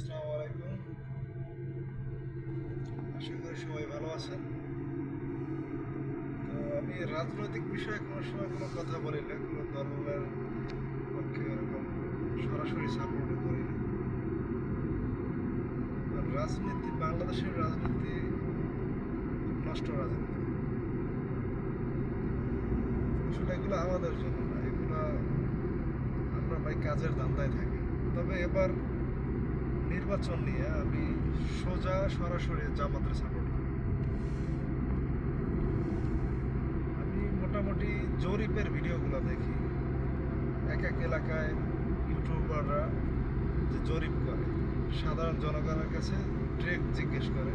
আসসালামু আলাইকুম। আশা করি সবাই ভালো আছেন। তো আমি রাজনৈতিক বিষয়ে কোনো সময় কোনো কথা বলি না, কোনো দলের পক্ষে এরকম সরাসরি সাপোর্টও করি না। আর রাজনীতি, বাংলাদেশের রাজনীতি নষ্ট রাজনীতি। আসলে এগুলো আমাদের জন্য না, এগুলো আমরা ভাই কাজের ধান্দায় থাকি। তবে এবার নির্বাচন নিয়ে আমি সরাসরি জামাতের সাপোর্ট করি। আমি মোটামুটি জরিপের ভিডিওগুলো দেখি, এক এক এলাকায় ইউটিউবাররা যে জরিপ করে, সাধারণ জনগণের কাছে ডিরেক্ট জিজ্ঞেস করে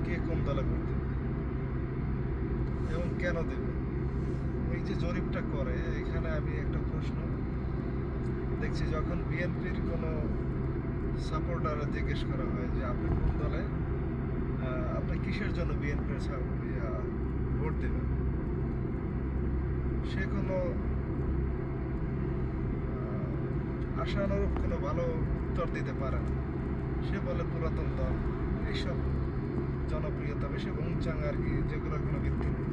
কে কোন দলে ভোট দেবে এবং কেন দেবে। এই যে জরিপটা করে, এখানে আমি একটা প্রশ্ন দেখছি, যখন বিএনপির কোনো সাপোর্টাররা জিজ্ঞেস করা হয় যে আপনি কোন দলে, আপনি কিসের জন্য বিএনপির ভোট দেবেন, সে কোনো আশানুরূপ কোনো ভালো উত্তর দিতে পারে না। সে বলে পুরাতন দল, এইসব জনপ্রিয়তা বেশি উংচাং আর কি, যেগুলো কোনো ভিত্তি নেই।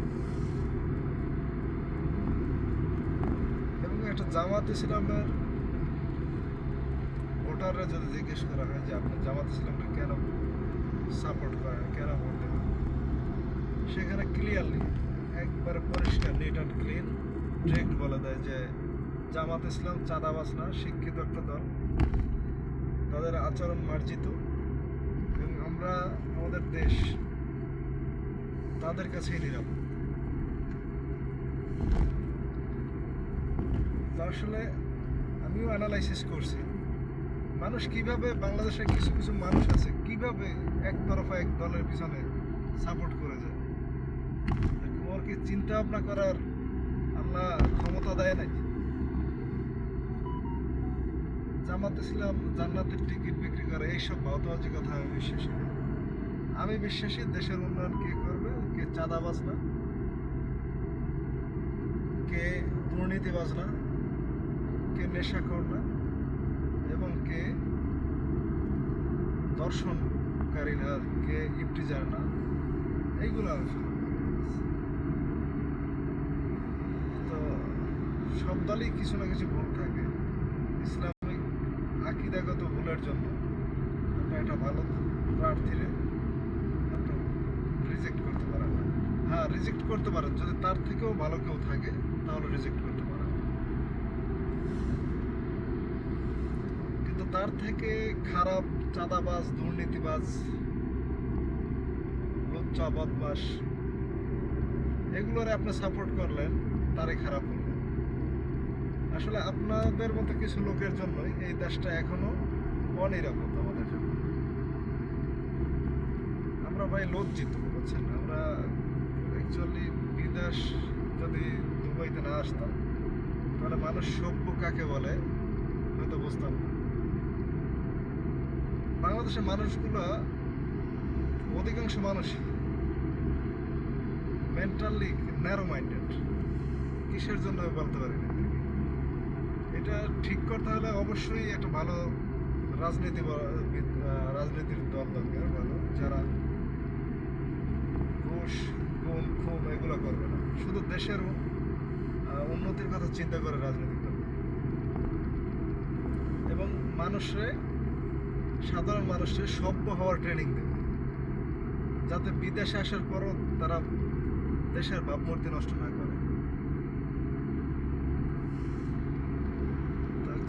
এবং একটা জামাত ইসলামের ভোটাররা যদি জিজ্ঞেস করা হয় যে আপনি জামাত ইসলামকে কেন সাপোর্ট করেন, কেন ভোট দেবেন, সেখানে ক্লিয়ারলি একবারে পরিষ্কার, নিট অ্যান্ড ক্লিন, ডিরেক্ট বলে দেয় যে জামাত ইসলাম চাঁদাবাজ না, শিক্ষিত একটা দল, তাদের আচরণ মার্জিত, এবং আমরা আমাদের দেশ তাদের কাছেই নিরাপদ। তো আসলে আমিও অ্যানালাইসিস করছি, মানুষ কিভাবে, বাংলাদেশের কিছু কিছু মানুষ আছে কিভাবে একতরফা এক দলের পিছনে সাপোর্ট করে যায়। ওর কি চিন্তা ভাবনা করার আল্লাহ ক্ষমতা দেয় নাই? জামাত ইসলাম জান্নাতের টিকিট বিক্রি করে, এইসব বাউতাবাজি কথা আমি বিশ্বাসী না। আমি বিশ্বাসী দেশের উন্নয়ন কে করবে, কে চাঁদাবাজ না, কে দুর্নীতিবাজ না, কে নেশাখোর না, এবং কে দর্শনকারী না, কে ইফটিজার না, এইগুলো আমি ফলো করি। তো সব দলই কিছু না কিছু ভুল থাকে। ইসলামিক আকিদাগত ভুলের জন্য আপনার একটা ভালো প্রার্থীরে আপনার রিজেক্ট করতে পারেন না। হ্যাঁ, রিজেক্ট করতে পারেন, যদি তার থেকেও ভালো কেউ থাকে তাহলে রিজেক্ট করতে পারেন, কিন্তু তার থেকে খারাপ চাঁদাবাজ, দুর্নীতিবাজ, লুচ্চা, বদমাস, এগুলোরে আপনি সাপোর্ট করলেন, তারে খারাপ হলো। আসলে আপনাদের মতো কিছু লোকের জন্যই এই দেশটা এখনো অনিরাপদ আমাদের জন্য। আমরা ভাই লজ্জিত, বুঝছেন? আমরা অ্যাকচুয়ালি বিদেশ যদি দুবাইতে না আসতাম, তাহলে মানুষ সভ্য কাকে বলে হয়তো বুঝতাম না। বাংলাদেশের মানুষগুলো, অধিকাংশ মানুষই মেন্টালি ন্যারো মাইন্ডেড। কিসের জন্য বলতে পারি না। এটা ঠিক করতে হলে অবশ্যই একটা ভালো রাজনীতির দল দরকার, ভালো, যারা ঘুষ, গুম, খুন এগুলো করবে না, শুধু দেশের উন্নতির কথা চিন্তা করে রাজনীতি করবে, এবং সাধারণ মানুষের সভ্য হওয়ার ট্রেনিং দেবে, যাতে বিদেশে আসার পরও তারা দেশের ভাবমূর্তি নষ্ট না করে।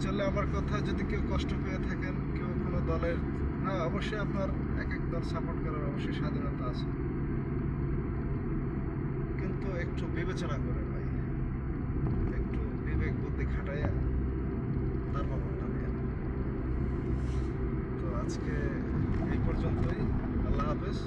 চলে আমার কথা যদি কেউ কষ্ট পেয়ে থাকেন, কেউ কোনো দলের, হ্যাঁ অবশ্যই আপনার এক এক দল সাপোর্ট করার অবশ্যই স্বাধীনতা আছে, কিন্তু একটু বিবেচনা করে ভাই, একটু বিবেক বুদ্ধি খাটাইয়া তারপর ভোটটা দেন। তো আজকে এই পর্যন্তই, আল্লাহ হাফেজ।